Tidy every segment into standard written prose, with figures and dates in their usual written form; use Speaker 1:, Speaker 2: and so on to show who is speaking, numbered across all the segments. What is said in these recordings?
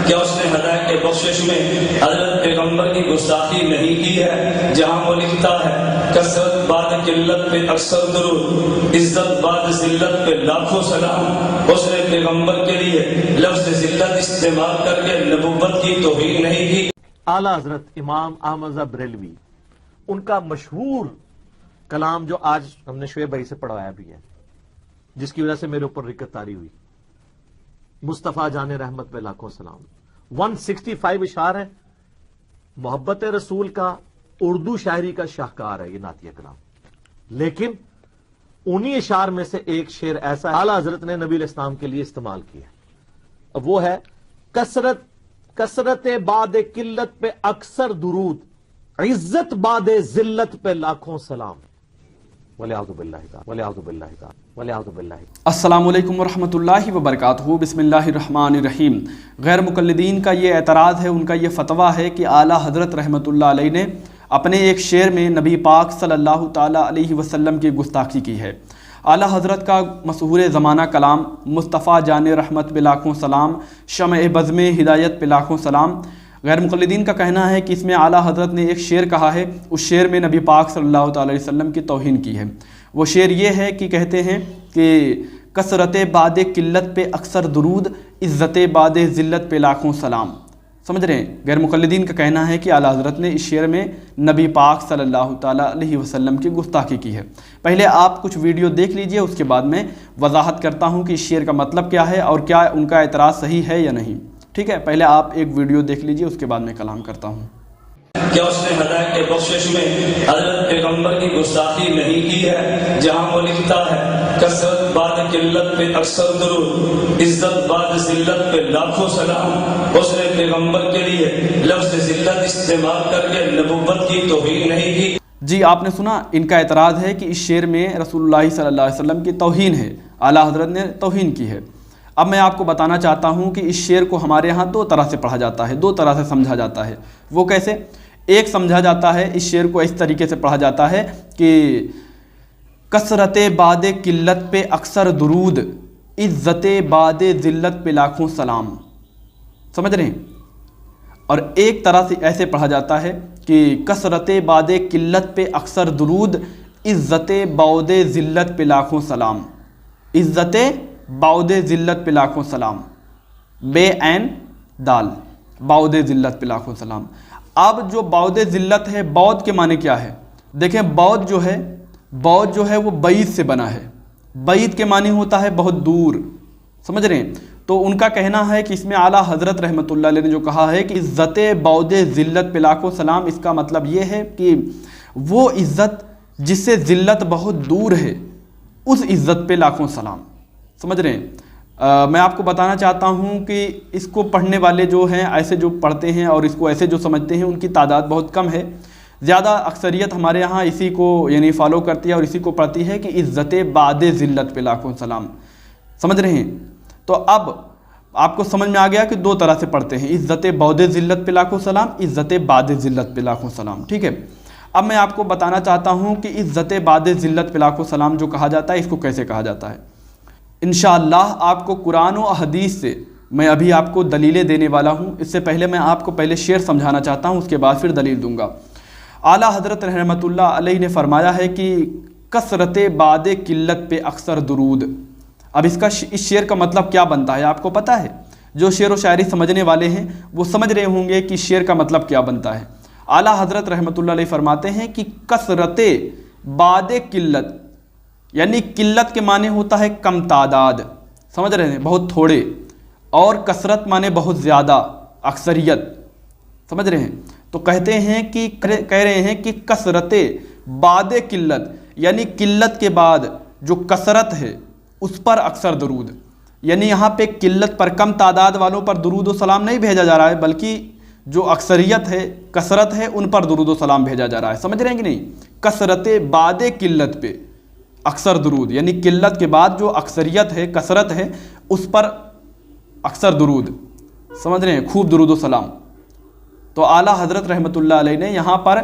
Speaker 1: کیا اس نے ہدایت کے بخشش میں حضرت پیغمبر کی گستاخی نہیں کی ہے؟ جہاں وہ لکھتا ہے کثرت بعد قلت پہ اکثر درود، عزت بعد ذلت پہ لاکھوں سلام۔ اس نے پیغمبر کے لیے لفظ ذلت استعمال کر کے نبوت کی توہین نہیں کی۔
Speaker 2: اعلیٰ حضرت امام احمد رضا بریلوی، ان کا مشہور کلام جو آج ہم نے شعیب بھائی سے پڑھوایا بھی ہے، جس کی وجہ سے میرے اوپر رکت طاری ہوئی، مصطفیٰ جان رحمت پہ لاکھوں سلام، 165 اشعار ہے، محبت رسول کا اردو شاعری کا شاہکار ہے یہ نعتیہ کلام۔ لیکن انہی اشعار میں سے ایک شعر ایسا ہے اعلیٰ حضرت نے نبی علیہ السلام کے لیے استعمال کیا، اب وہ ہے کثرت بعد قلت پہ اکثر درود، عزت بعد ذلت پہ لاکھوں سلام۔ وَلِعَوْذُ بِاللَّهِ۔
Speaker 3: السلام علیکم ورحمۃ اللہ وبرکاتہ۔ بسم اللہ الرحمن الرحیم۔ غیر مقلدین کا یہ اعتراض ہے، ان کا یہ فتویٰ ہے کہ اعلیٰ حضرت رحمۃ اللہ علیہ نے اپنے ایک شعر میں نبی پاک صلی اللہ تعالیٰ علیہ وسلم کی گستاخی کی ہے۔ اعلیٰ حضرت کا مشہور زمانہ کلام مصطفیٰ جان رحمت پہ لاکھوں سلام، شمع بزم ہدایت پہ لاکھوں سلام، غیر مقلدین کا کہنا ہے کہ اس میں اعلیٰ حضرت نے ایک شعر کہا ہے، اس شعر میں نبی پاک صلی اللہ تعالیٰ علیہ وسلم کی توہین کی ہے۔ وہ شعر یہ ہے کہ کہتے ہیں کہ کثرت بعد قلت پہ اکثر درود، عزت بعد ذلت پہ لاکھوں سلام۔ سمجھ رہے ہیں؟ غیر مقلدین کا کہنا ہے کہ اعلیٰ حضرت نے اس شعر میں نبی پاک صلی اللہ تعالیٰ علیہ وسلم کی گستاخی کی ہے۔ پہلے آپ کچھ ویڈیو دیکھ لیجئے، اس کے بعد میں وضاحت کرتا ہوں کہ اس شعر کا مطلب کیا ہے اور کیا ان کا اعتراض صحیح ہے یا نہیں۔ ٹھیک ہے، پہلے آپ ایک ویڈیو دیکھ لیجئے، اس کے بعد میں کلام کرتا ہوں۔
Speaker 1: کیا اس نے ہدایت کے بخشش میں حضرت پیغمبر کی گستاخی نہیں کی ہے؟ جہاں وہ لکھتا ہے کثرت بعد قلت پہ اکثر درود، عزت بعد ذلت پہ لاکھوں سلام۔ اس نے پیغمبر کے لیے لفظ ذلت استعمال کر کے نبوت کی توہین نہیں کی۔
Speaker 3: جی آپ نے سنا، ان کا اعتراض ہے کہ اس شعر میں رسول اللہ صلی اللہ علیہ وسلم کی توہین ہے، اعلیٰ حضرت نے توہین کی ہے۔ اب میں آپ کو بتانا چاہتا ہوں کہ اس شعر کو ہمارے ہاں دو طرح سے پڑھا جاتا ہے، دو طرح سے سمجھا جاتا ہے۔ وہ کیسے؟ ایک سمجھا جاتا ہے، اس شعر کو اس طریقے سے پڑھا جاتا ہے کہ کثرت بعد قلت پہ اکثر درود، عزت بعد ذلت پہ لاکھوں سلام۔ سمجھ رہے ہیں؟ اور ایک طرح سے ایسے پڑھا جاتا ہے کہ کثرت بعد قلت پہ اکثر درود، عزت بعد ذلت پہ لاکھوں سلام، عزت بعد ذلت پہ لاکھوں سلام، بے عین دال، بعد ذلت پہ لاکھوں سلام۔ اب جو بعد ذلت ہے، بعد کے معنی کیا ہے؟ دیکھیں بعد جو ہے وہ بعید سے بنا ہے، بعید کے معنی ہوتا ہے بہت دور۔ سمجھ رہے ہیں؟ تو ان کا کہنا ہے کہ اس میں اعلیٰ حضرت رحمۃ اللہ علیہ نے جو کہا ہے کہ عزت بعد ذلت پہ لاکھوں سلام، اس کا مطلب یہ ہے کہ وہ عزت جس سے ذلت بہت دور ہے، اس عزت پہ لاکھوں سلام۔ سمجھ رہے ہیں؟ میں آپ کو بتانا چاہتا ہوں کہ اس کو پڑھنے والے جو ہیں، ایسے جو پڑھتے ہیں اور اس کو ایسے جو سمجھتے ہیں، ان کی تعداد بہت کم ہے۔ زیادہ اکثریت ہمارے یہاں اسی کو یعنی فالو کرتی ہے اور اسی کو پڑھتی ہے کہ عزت بعد ذلت پہ لاکھوں سلام۔ سمجھ رہے ہیں؟ تو اب آپ کو سمجھ میں آ گیا کہ دو طرح سے پڑھتے ہیں، عزت بعد ذلت پہ لاکھوں سلام، عزت بعد ذلت پہ لاکھوں سلام۔ ٹھیک ہے، اب میں آپ کو بتانا چاہتا ہوں کہ عزت بعد ذلت پہ لاکھوں سلام جو کہا جاتا ہے، اس کو کیسے کہا جاتا ہے۔ انشاءاللہ آپ کو قرآن و حدیث سے میں ابھی آپ کو دلیلیں دینے والا ہوں۔ اس سے پہلے میں آپ کو پہلے شعر سمجھانا چاہتا ہوں، اس کے بعد پھر دلیل دوں گا۔ اعلیٰ حضرت رحمۃ اللہ علیہ نے فرمایا ہے کہ کثرت بعد قلت پہ اکثر درود۔ اب اس شعر کا مطلب کیا بنتا ہے آپ کو پتہ ہے؟ جو شعر و شاعری سمجھنے والے ہیں وہ سمجھ رہے ہوں گے کہ شعر کا مطلب کیا بنتا ہے۔ اعلیٰ حضرت رحمۃ اللہ علیہ فرماتے ہیں کہ کثرت بعد قلت، یعنی قلت کے معنی ہوتا ہے کم تعداد، سمجھ رہے ہیں، بہت تھوڑے، اور کثرت معنی بہت زیادہ، اکثریت، سمجھ رہے ہیں۔ تو کہتے ہیں کہ کہہ رہے ہیں کہ کثرت بعد قلت، یعنی قلت کے بعد جو کثرت ہے اس پر اکثر درود، یعنی یہاں پہ قلت پر، کم تعداد والوں پر درود و سلام نہیں بھیجا جا رہا ہے، بلکہ جو اکثریت ہے، کثرت ہے، ان پر درود و سلام بھیجا جا رہا ہے۔ سمجھ رہے ہیں کہ نہیں؟ کثرت بعد قلت پہ اکثر درود، یعنی قلت کے بعد جو اکثریت ہے، کثرت ہے، اس پر اکثر درود، سمجھ رہے ہیں، خوب درود و سلام۔ تو اعلیٰ حضرت رحمۃ اللہ علیہ نے یہاں پر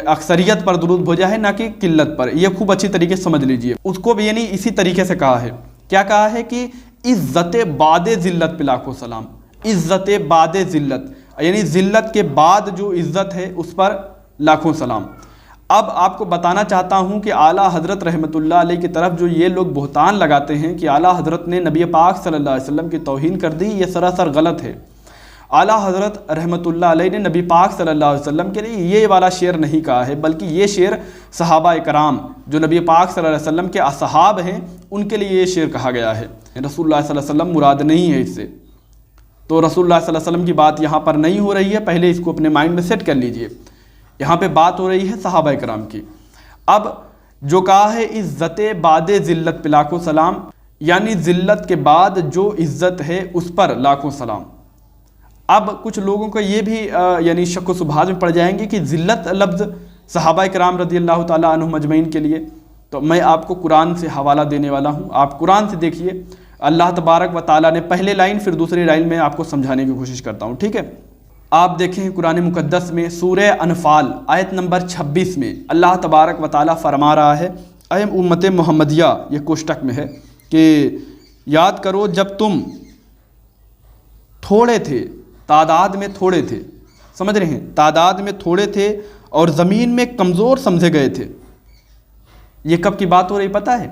Speaker 3: اکثریت پر درود بھیجا ہے، نہ کہ قلت پر۔ یہ خوب اچھی طریقے سے سمجھ لیجئے۔ اس کو بھی یعنی اسی طریقے سے کہا ہے، کیا کہا ہے کہ عزت بعد ذلت پہ لاکھوں سلام، عزت بعد ذلت، یعنی ذلت کے بعد جو عزت ہے اس پر لاکھوں سلام۔ اب آپ کو بتانا چاہتا ہوں کہ اعلیٰ حضرت رحمۃ اللہ علیہ کی طرف جو یہ لوگ بہتان لگاتے ہیں کہ اعلیٰ حضرت نے نبی پاک صلی اللہ علیہ وسلم کی توہین کر دی، یہ سراسر غلط ہے۔ اعلیٰ حضرت رحمۃ اللہ علیہ نے نبی پاک صلی اللہ علیہ وسلم کے لیے یہ والا شعر نہیں کہا ہے، بلکہ یہ شعر صحابہ کرام جو نبی پاک صلی اللہ علیہ وسلم کے اصحاب ہیں ان کے لیے یہ شعر کہا گیا ہے۔ رسول اللہ صلی اللہ علیہ وسلم مراد نہیں ہے اس سے، تو رسول اللہ صلی اللہ علیہ وسلم کی بات یہاں پر نہیں ہو رہی ہے، پہلے اس کو اپنے مائنڈ میں سیٹ کر لیجئے۔ یہاں پہ بات ہو رہی ہے صحابہ کرام کی۔ اب جو کہا ہے عزت بعد ذلت پہ لاکھوں سلام، یعنی ذلت کے بعد جو عزت ہے اس پر لاکھوں سلام۔ اب کچھ لوگوں کو یہ بھی یعنی شک و شبہات میں پڑ جائیں گے کہ ذلت لفظ صحابہ کرام رضی اللہ تعالیٰ عنہم اجمعین کے لیے، تو میں آپ کو قرآن سے حوالہ دینے والا ہوں، آپ قرآن سے دیکھیے۔ اللہ تبارک و تعالیٰ نے پہلے لائن پھر دوسری لائن میں آپ کو سمجھانے کی کوشش کرتا ہوں، ٹھیک ہے؟ آپ دیکھیں قرآن مقدس میں سورہ انفال آیت نمبر 26 میں اللہ تبارک و تعالیٰ فرما رہا ہے، اے امت محمدیہ، یہ کوشٹک میں ہے، کہ یاد کرو جب تم تھوڑے تھے، تعداد میں تھوڑے تھے، سمجھ رہے ہیں، تعداد میں تھوڑے تھے اور زمین میں کمزور سمجھے گئے تھے۔ یہ کب کی بات ہو رہی پتہ ہے؟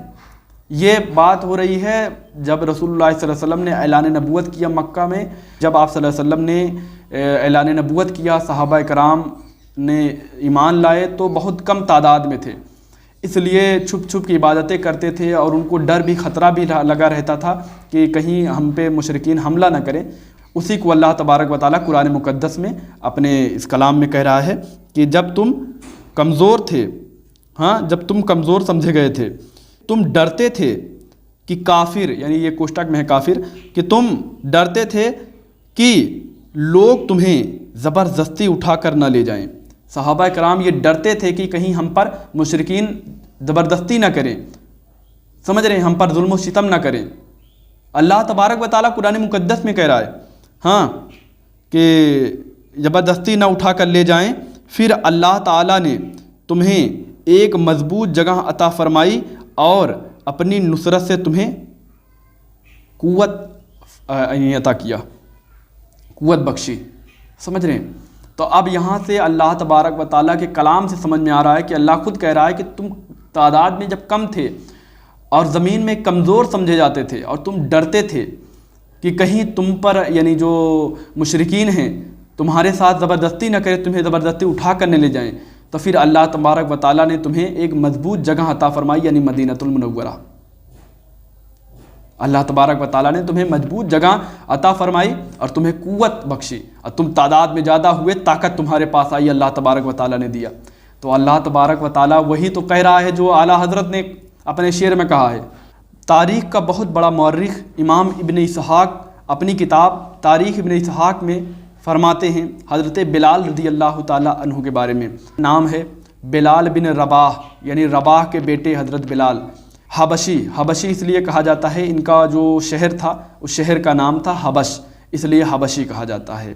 Speaker 3: یہ بات ہو رہی ہے جب رسول اللہ صلی اللہ علیہ وسلم نے اعلان نبوت کیا مکہ میں، جب آپ صلی اللہ علیہ وسلم نے اعلان نبوت کیا، صحابہ کرام نے ایمان لائے تو بہت کم تعداد میں تھے، اس لیے چھپ چھپ کی عبادتیں کرتے تھے اور ان کو ڈر بھی خطرہ بھی لگا رہتا تھا کہ کہیں ہم پہ مشرکین حملہ نہ کریں۔ اسی کو اللہ تبارک و تعالیٰ قرآن مقدس میں اپنے اس کلام میں کہہ رہا ہے کہ جب تم کمزور تھے، جب تم کمزور سمجھے گئے تھے، تم ڈرتے تھے کہ کافر، یعنی یہ کوشٹک میں ہے کافر، کہ تم ڈرتے تھے کہ لوگ تمہیں زبردستی اٹھا کر نہ لے جائیں۔ صحابہ کرام یہ ڈرتے تھے کہ کہیں ہم پر مشرکین زبردستی نہ کریں، سمجھ رہے ہیں، ہم پر ظلم و ستم نہ کریں۔ اللہ تبارک و تعالیٰ قرآن مقدس میں کہہ رہا ہے کہ زبردستی نہ اٹھا کر لے جائیں، پھر اللہ تعالیٰ نے تمہیں ایک مضبوط جگہ عطا فرمائی اور اپنی نصرت سے تمہیں قوت عطا کیا، قوت بخشی، سمجھ رہے ہیں؟ تو اب یہاں سے اللہ تبارک و تعالیٰ کے کلام سے سمجھ میں آ رہا ہے کہ اللہ خود کہہ رہا ہے کہ تم تعداد میں جب کم تھے اور زمین میں کمزور سمجھے جاتے تھے اور تم ڈرتے تھے کہ کہیں تم پر یعنی جو مشرکین ہیں تمہارے ساتھ زبردستی نہ کرے، تمہیں زبردستی اٹھا کر نہ لے جائیں، تو پھر اللہ تبارک و تعالیٰ نے تمہیں ایک مضبوط جگہ عطا فرمائی، یعنی مدینہ المنورہ۔ اللہ تبارک و تعالیٰ نے تمہیں مضبوط جگہ عطا فرمائی اور تمہیں قوت بخشی، اور تم تعداد میں زیادہ ہوئے، طاقت تمہارے پاس آئی، اللہ تبارک و تعالیٰ نے دیا۔ تو اللہ تبارک و تعالیٰ وہی تو کہہ رہا ہے جو اعلیٰ حضرت نے اپنے شعر میں کہا ہے۔ تاریخ کا بہت بڑا مورخ امام ابن اسحاق اپنی کتاب تاریخ ابن اسحاق میں فرماتے ہیں حضرت بلال رضی اللہ تعالیٰ عنہ کے بارے میں، نام ہے بلال بن رباح، یعنی رباح کے بیٹے حضرت بلال، حبشی اس لیے کہا جاتا ہے، ان کا جو شہر تھا اس شہر کا نام تھا حبش، اس لیے حبشی کہا جاتا ہے۔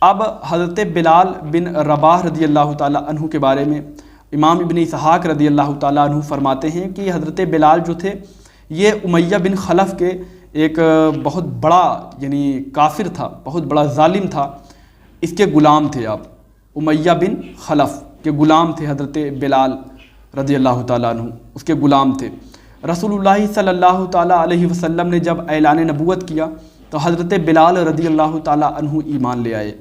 Speaker 3: اب حضرت بلال بن رباح رضی اللہ تعالیٰ عنہ کے بارے میں امام ابن اسحاق رضی اللہ تعالیٰ عنہ فرماتے ہیں کہ حضرت بلال جو تھے یہ امیہ بن خلف کے ایک بہت بڑا یعنی کافر تھا، بہت بڑا ظالم تھا، اس کے غلام تھے آپ، امیہ بن خلف کے غلام تھے حضرت بلال رضی اللہ تعالیٰ عنہ، اس کے غلام تھے۔ رسول اللہ صلی اللہ تعالیٰ علیہ وسلم نے جب اعلان نبوت کیا تو حضرت بلال رضی اللہ تعالیٰ عنہ ایمان لے آئے،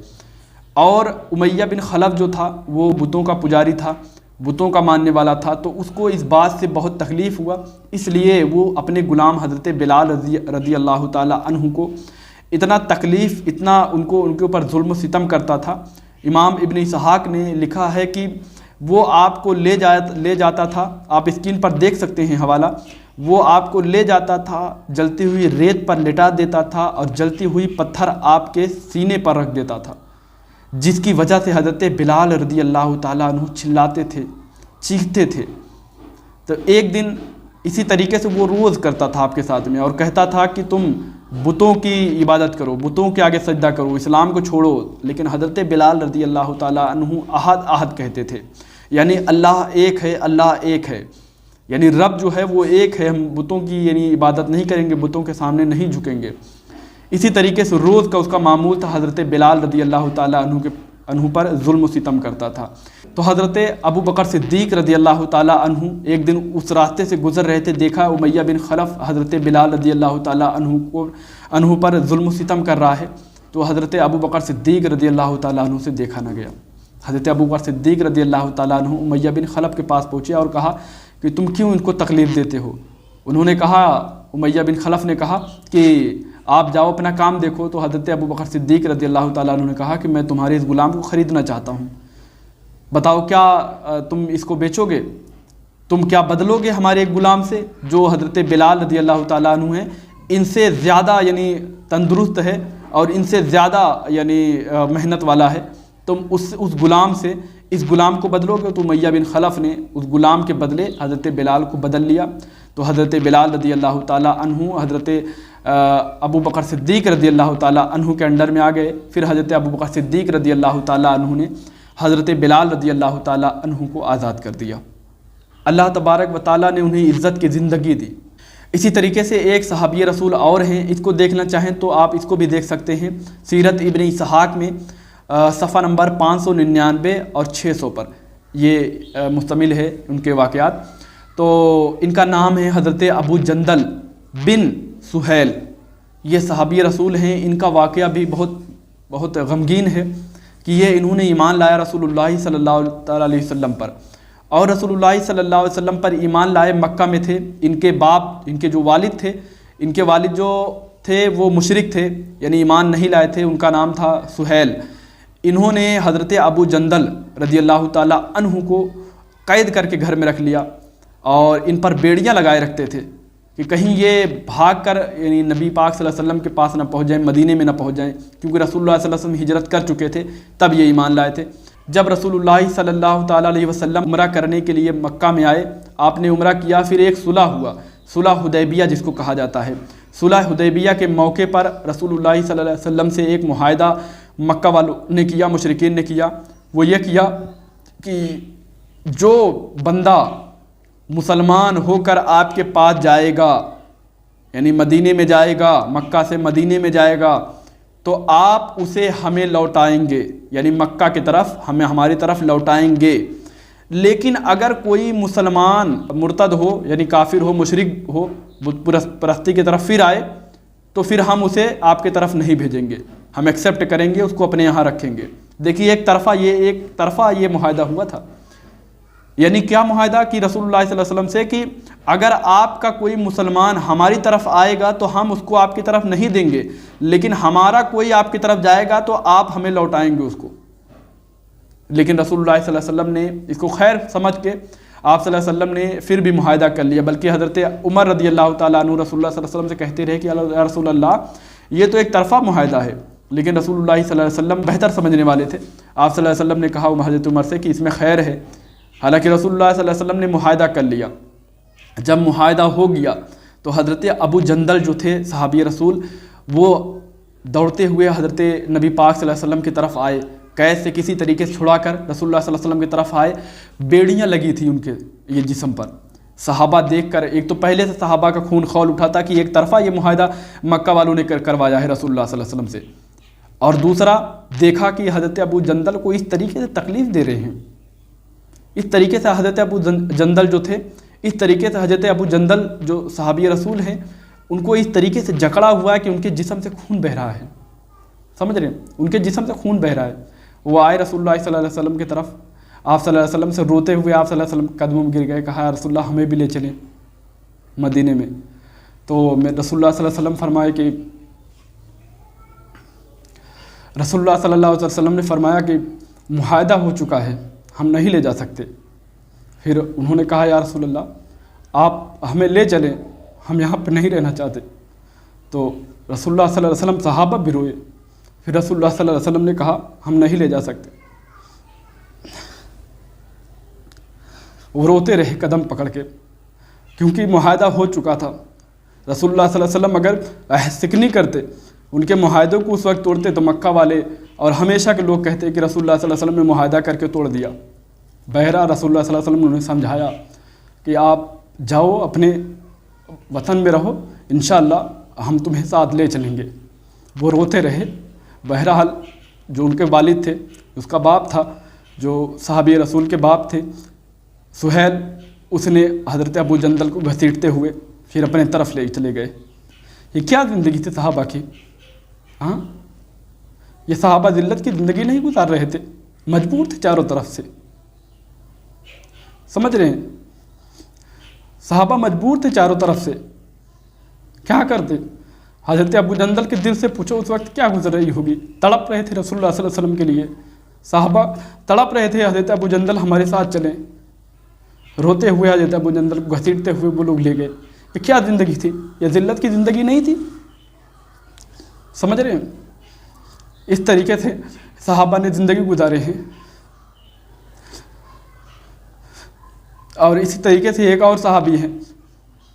Speaker 3: اور امیہ بن خلف جو تھا وہ بتوں کا پجاری تھا، بتوں کا ماننے والا تھا، تو اس کو اس بات سے بہت تکلیف ہوا، اس لیے وہ اپنے غلام حضرت بلال رضی اللہ تعالیٰ عنہ کو اتنا تکلیف، اتنا ان کے اوپر ظلم و ستم کرتا تھا۔ امام ابن اسحاق نے لکھا ہے کہ وہ آپ کو لے جاتا تھا، آپ اسکرین پر دیکھ سکتے ہیں حوالہ، وہ آپ کو لے جاتا تھا، جلتی ہوئی ریت پر لٹا دیتا تھا اور جلتی ہوئی پتھر آپ کے سینے پر رکھ دیتا تھا، جس کی وجہ سے حضرت بلال رضی اللہ تعالیٰ عنہ چلاتے تھے، چیختے تھے۔ تو ایک دن اسی طریقے سے وہ روز کرتا تھا آپ کے ساتھ میں، اور کہتا تھا کہ تم بتوں کی عبادت کرو، بتوں کے آگے سجدہ کرو، اسلام کو چھوڑو، لیکن حضرت بلال رضی اللہ تعالیٰ عنہ احد احد کہتے تھے، یعنی اللہ ایک ہے، اللہ ایک ہے، یعنی رب جو ہے وہ ایک ہے، ہم بتوں کی یعنی عبادت نہیں کریں گے، بتوں کے سامنے نہیں جھکیں گے۔ اسی طریقے سے روز کا اس کا معمول تھا حضرت بلال رضی اللہ تعالیٰ عنہ پر ظلم و ستم کرتا تھا۔ تو حضرت ابو بکر صدیق رضی اللہ تعالیٰ عنہ ایک دن اس راستے سے گزر رہے تھے، دیکھا امیہ بن خلف حضرت بلال رضی اللہ تعالیٰ عنہ پر ظلم و ستم کر رہا ہے، تو حضرت ابو بکر صدیق رضی اللہ تعالیٰ عنہ سے دیکھا نہ گیا۔ حضرت ابو بکر صدیق رضی اللہ تعالیٰ عنہ امیہ بن خلف کے پاس پہنچے اور کہا کہ تم کیوں ان کو تکلیف دیتے ہو؟ انہوں نے کہا، امیہ بن خلف نے کہا کہ آپ جاؤ اپنا کام دیکھو۔ تو حضرت ابو بکر صدیق رضی اللہ تعالیٰ عنہ نے کہا کہ میں تمہارے اس غلام کو خریدنا چاہتا ہوں، بتاؤ کیا تم اس کو بیچو گے؟ تم کیا بدلو گے ہمارے ایک غلام سے جو حضرت بلال رضی اللہ تعالیٰ عنہ ہیں، ان سے زیادہ یعنی تندرست ہے اور ان سے زیادہ یعنی محنت والا ہے، تم اس غلام سے اس غلام کو بدلو گے؟ تو امیہ بن خلف نے اس غلام کے بدلے حضرت بلال کو بدل لیا۔ تو حضرت بلال رضی اللہ تعالیٰ عنہ حضرت ابو بکر صدیق رضی اللہ تعالیٰ عنہ کے انڈر میں آ گئے۔ پھر حضرت ابو بکر صدیق رضی اللہ تعالیٰ عنہ نے حضرت بلال رضی اللہ تعالیٰ عنہ کو آزاد کر دیا۔ اللہ تبارک و تعالیٰ نے انہیں عزت کی زندگی دی۔ اسی طریقے سے ایک صحابی رسول اور ہیں، اس کو دیکھنا چاہیں تو آپ اس کو بھی دیکھ سکتے ہیں، سیرت ابن اسحاق میں صفحہ نمبر 599 اور 600 پر یہ مشتمل ہے ان کے واقعات۔ تو ان کا نام ہے حضرت ابو جندل بن سہیل، یہ صحابی رسول ہیں۔ ان کا واقعہ بھی بہت غمگین ہے کہ انہوں نے ایمان لایا رسول اللہ صلی اللہ تعالیٰ علیہ وسلم پر، اور رسول اللہ صلی اللہ علیہ وسلم پر ایمان لائے مکہ میں تھے۔ ان کے باپ، ان کے جو والد تھے، ان کے والد جو تھے وہ مشرک تھے، یعنی ایمان نہیں لائے تھے، ان کا نام تھا سہیل۔ انہوں نے حضرت ابو جندل رضی اللہ تعالیٰ عنہ کو قید کر کے گھر میں رکھ لیا، اور ان پر بیڑیاں لگائے رکھتے تھے کہ کہیں یہ بھاگ کر یعنی نبی پاک صلی اللہ علیہ وسلم کے پاس نہ پہنچ جائیں، مدینے میں نہ پہنچ جائیں، کیونکہ رسول اللہ صلی اللہ علیہ وسلم ہجرت کر چکے تھے، تب یہ ایمان لائے تھے۔ جب رسول اللہ صلی اللہ تعالیٰ علیہ وسلم عمرہ کرنے کے لیے مکہ میں آئے، آپ نے عمرہ کیا، پھر ایک صلح ہوا، صلح حدیبیہ جس کو کہا جاتا ہے۔ صلح حدیبیہ کے موقع پر رسول اللہ صلی اللہ علیہ وسلم سے ایک معاہدہ مکہ والوں نے کیا، مشرکین نے کیا، وہ یہ کیا کہ جو بندہ مسلمان ہو کر آپ کے پاس جائے گا، یعنی مدینے میں جائے گا، مکہ سے مدینے میں جائے گا، تو آپ اسے ہمیں لوٹائیں گے، یعنی مکہ کی طرف ہماری طرف لوٹائیں گے۔ لیکن اگر کوئی مسلمان مرتد ہو، یعنی کافر ہو، مشرک ہو، بت پرستی کی طرف پھر آئے، تو پھر ہم اسے آپ کی طرف نہیں بھیجیں گے، ہم ایکسیپٹ کریں گے، اس کو اپنے یہاں رکھیں گے۔ دیکھیے ایک طرفہ یہ معاہدہ ہوا تھا۔ یعنی کیا معاہدہ کہ رسول اللہ صلی اللہ علیہ وسلم سے کہ اگر آپ کا کوئی مسلمان ہماری طرف آئے گا تو ہم اس کو آپ کی طرف نہیں دیں گے، لیکن ہمارا کوئی آپ کی طرف جائے گا تو آپ ہمیں لوٹائیں گے اس کو۔ لیکن رسول اللہ صلی اللہ علیہ وسلم نے اس کو خیر سمجھ کے آپ صلی اللہ علیہ وسلم نے پھر بھی معاہدہ کر لیا، بلکہ حضرت عمر رضی اللہ تعالیٰ عنہ رسول اللہ صلی اللہ علیہ وسلم سے کہتے رہے کہ یا رسول اللہ یہ تو ایک طرفہ معاہدہ ہے، لیکن رسول اللہ صلی اللہ علیہ وسلم بہتر سمجھنے والے تھے۔ آپ صلی اللہ علیہ وسلم نے کہا حضرت عمر سے کہ اس میں خیر ہے، حالانکہ رسول اللہ صلی اللہ علیہ وسلم نے معاہدہ کر لیا۔ جب معاہدہ ہو گیا تو حضرت ابو جندل جو تھے صحابی رسول، وہ دوڑتے ہوئے حضرت نبی پاک صلی اللہ علیہ وسلم کی طرف آئے، قید سے کسی طریقے سے چھڑا کر رسول اللہ صلی اللہ علیہ وسلم کی طرف آئے۔ بیڑیاں لگی تھیں ان کے یہ جسم پر۔ صحابہ دیکھ کر، ایک تو پہلے سے صحابہ کا خون خول اٹھا تھا کہ ایک طرفہ یہ معاہدہ مکہ والوں نے کروایا ہے رسول اللہ صلی اللہ علیہ وسلم سے، اور دوسرا دیکھا کہ حضرت ابو جندل کو اس طریقے سے تکلیف دے رہے ہیں، اس طریقے سے حضرت ابو جندل جو تھے، اس طریقے سے حضرت ابو جندل جو صحابی رسول ہیں، ان کو اس طریقے سے جکڑا ہوا ہے کہ ان کے جسم سے خون بہہ رہا ہے، سمجھ رہے ہیں، ان کے جسم سے خون بہہ رہا ہے۔ وہ آئے رسول اللہ صلی اللہ علیہ وسلم کی طرف، آپ صلی اللہ علیہ وسلم سے روتے ہوئے آپ صلی اللہ علیہ وسلم قدموں میں گر گئے، کہا یا رسول اللہ ہمیں بھی لے چلیں مدینے میں۔ تو میں رسول اللہ صلی اللہ علیہ وسلم فرمائے کہ رسول اللہ صلی اللہ علیہ وسلم نے فرمایا کہ معاہدہ ہو چکا ہے، ہم نہیں لے جا سکتے۔ پھر انہوں نے کہا یا رسول اللہ آپ ہمیں لے چلیں، ہم یہاں پہ نہیں رہنا چاہتے۔ تو رسول اللہ صلی اللہ علیہ وسلم صحابہ بھی روئے۔ پھر رسول اللہ صلی اللہ علیہ وسلم نے کہا ہم نہیں لے جا سکتے۔ وہ روتے رہے قدم پکڑ کے، کیونکہ معاہدہ ہو چکا تھا۔ رسول اللہ صلی اللہ علیہ وسلم اگر سکنی کرتے، ان کے معاہدوں کو اس وقت توڑتے تو مکہ والے اور ہمیشہ کے لوگ کہتے کہ رسول اللہ صلی اللہ علیہ وسلم نے معاہدہ کر کے توڑ دیا۔ بہرحال رسول اللہ صلی اللہ علیہ وسلم نے انہیں سمجھایا کہ آپ جاؤ اپنے وطن میں رہو، انشاءاللہ ہم تمہیں ساتھ لے چلیں گے۔ وہ روتے رہے. بہرحال جو ان کے والد تھے, اس کا باپ تھا, جو صحابی رسول کے باپ تھے سہیل, اس نے حضرت ابو جندل کو گھسیٹتے ہوئے پھر اپنے طرف لے چلے گئے. یہ کیا زندگی تھی صحابہ کی؟ ہاں, یہ صحابہ ذلت کی زندگی نہیں گزار رہے تھے, مجبور تھے چاروں طرف سے. سمجھ رہے ہیں؟ صحابہ مجبور تھے چاروں طرف سے. کیا کرتے؟ حضرت ابو جندل کے دل سے پوچھو اس وقت کیا گزر رہی ہوگی. تڑپ رہے تھے رسول اللہ صلی اللہ علیہ وسلم کے لیے. صحابہ تڑپ رہے تھے, حضرت ابو جندل ہمارے ساتھ چلیں. روتے ہوئے حضرت ابو جندل کو گھسیٹتے ہوئے وہ لوگ لے گئے. یہ کیا زندگی تھی؟ یہ ذلت کی زندگی نہیں تھی. سمجھ رہے ہیں؟ اس طریقے سے صحابہ نے زندگی گزارے ہیں. اور اسی طریقے سے ایک اور صحابی ہیں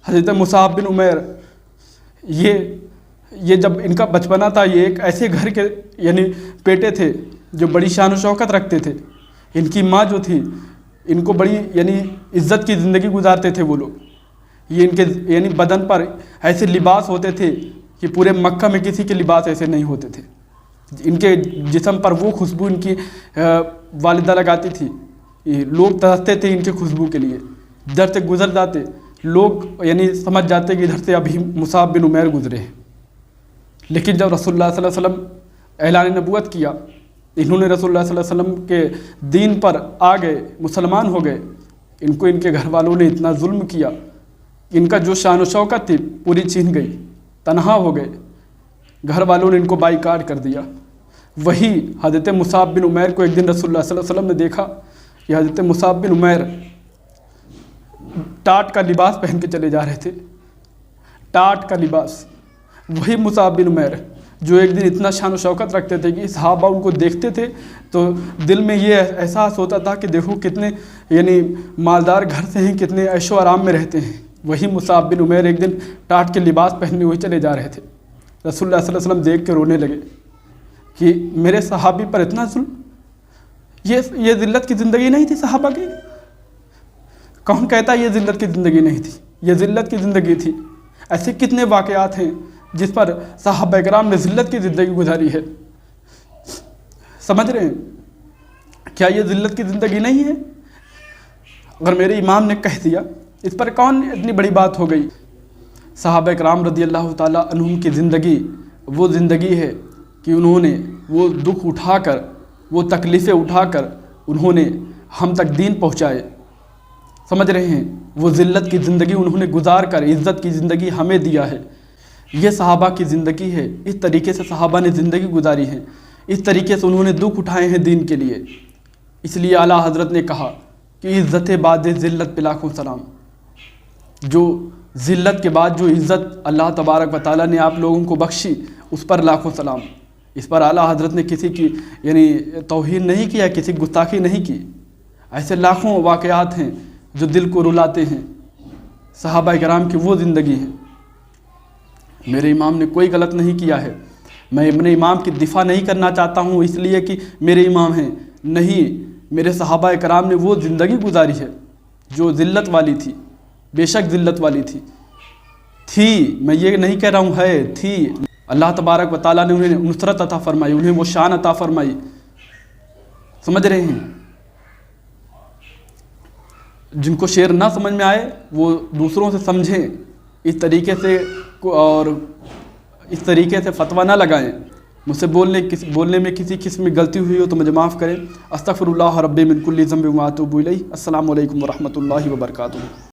Speaker 3: حضرت مصعب بن عمیر. یہ جب ان کا بچپنا تھا, یہ ایک ایسے گھر کے یعنی بیٹے تھے جو بڑی شان و شوکت رکھتے تھے. ان کی ماں جو تھی ان کو بڑی یعنی عزت کی زندگی گزارتے تھے وہ لوگ. یہ ان کے یعنی بدن پر ایسے لباس ہوتے تھے کہ پورے مکہ میں کسی کے لباس ایسے نہیں ہوتے تھے. ان کے جسم پر وہ خوشبو ان کی والدہ لگاتی تھی. لوگ ترستے تھے ان کے خوشبو کے لیے. ادھر سے گزر جاتے لوگ یعنی سمجھ جاتے کہ ادھر سے ابھی مصعب بن عمیر گزرے ہیں. لیکن جب رسول اللہ صلی اللہ علیہ وسلم اعلان نبوت کیا, انہوں نے رسول اللہ صلی اللہ علیہ وسلم کے دین پر آ گئے, مسلمان ہو گئے. ان کو ان کے گھر والوں نے اتنا ظلم کیا, ان کا جو شان و شوکت تھی پوری چھین گئی, تنہا ہو گئے. گھر والوں نے ان کو بائیکاٹ کر دیا. وہی حضرت مصعب بن عمیر کو ایک دن رسول اللہ صلی اللہ علیہ وسلم نے دیکھا کہ حضرت مصعب بن عمیر ٹاٹ کا لباس پہن کے چلے جا رہے تھے. ٹاٹ کا لباس. وہی مصعب بن عمیر جو ایک دن اتنا شان و شوکت رکھتے تھے کہ صحابہ ان کو دیکھتے تھے تو دل میں یہ احساس ہوتا تھا کہ دیکھو کتنے یعنی مالدار گھر سے ہیں, کتنے عیش و آرام میں رہتے ہیں. وہی مصعب بن عمیر ایک دن ٹاٹ کے لباس پہنے ہوئے چلے جا رہے تھے. رسول اللہ صلی اللہ علیہ وسلم دیکھ کے رونے لگے کہ میرے صحابی پر اتنا ظلم. یہ ذلت کی زندگی نہیں تھی صحابہ کی. کون کہتا یہ ذلت کی زندگی نہیں تھی؟ یہ ذلت کی زندگی تھی. ایسے کتنے واقعات ہیں جس پر صحابہ کرام نے ذلت کی زندگی گزاری ہے. سمجھ رہے ہیں؟ کیا یہ ذلت کی زندگی نہیں ہے؟ اگر میرے امام نے کہہ دیا اس پر کون اتنی بڑی بات ہو گئی. صحابہ کرام رضی اللہ تعالیٰ عنہم کی زندگی وہ زندگی ہے کہ انہوں نے وہ دکھ اٹھا کر, وہ تکلیفیں اٹھا کر انہوں نے ہم تک دین پہنچائے. سمجھ رہے ہیں؟ وہ ذلت کی زندگی انہوں نے گزار کر عزت کی زندگی ہمیں دیا ہے. یہ صحابہ کی زندگی ہے. اس طریقے سے صحابہ نے زندگی گزاری ہے. اس طریقے سے انہوں نے دکھ اٹھائے ہیں دین کے لیے. اس لیے اعلیٰ حضرت نے کہا کہ عزت بعد ذلت پہ لاکھوں سلام. جو ذلت کے بعد جو عزت اللہ تبارک و تعالیٰ نے آپ لوگوں کو بخشی اس پر لاکھوں سلام. اس پر اعلیٰ حضرت نے کسی کی یعنی توہین نہیں کیا, کسی گستاخی نہیں کی. ایسے لاکھوں واقعات ہیں جو دل کو رلاتے ہیں. صحابہ کرام کی وہ زندگی ہے. میرے امام نے کوئی غلط نہیں کیا ہے. میں اپنے امام کی دفاع نہیں کرنا چاہتا ہوں اس لیے کہ میرے امام ہیں, نہیں, میرے صحابہ کرام نے وہ زندگی گزاری ہے جو ذلت والی تھی. بے شک ذلت والی تھی. میں یہ نہیں کہہ رہا ہوں ہے, تھی. اللہ تبارک و تعالیٰ نے انہیں نصرت عطا فرمائی, انہیں وہ شان عطا فرمائی. سمجھ رہے ہیں؟ جن کو شعر نہ سمجھ میں آئے وہ دوسروں سے سمجھیں اس طریقے سے, اور اس طریقے سے فتویٰ نہ لگائیں. مجھ سے بولنے میں کسی قسم میں غلطی ہوئی ہو تو مجھے معاف کریں. استغفر اللہ ربی من کل ذنب و اتوب الیہ. السلام علیکم ورحمۃ اللہ وبرکاتہ.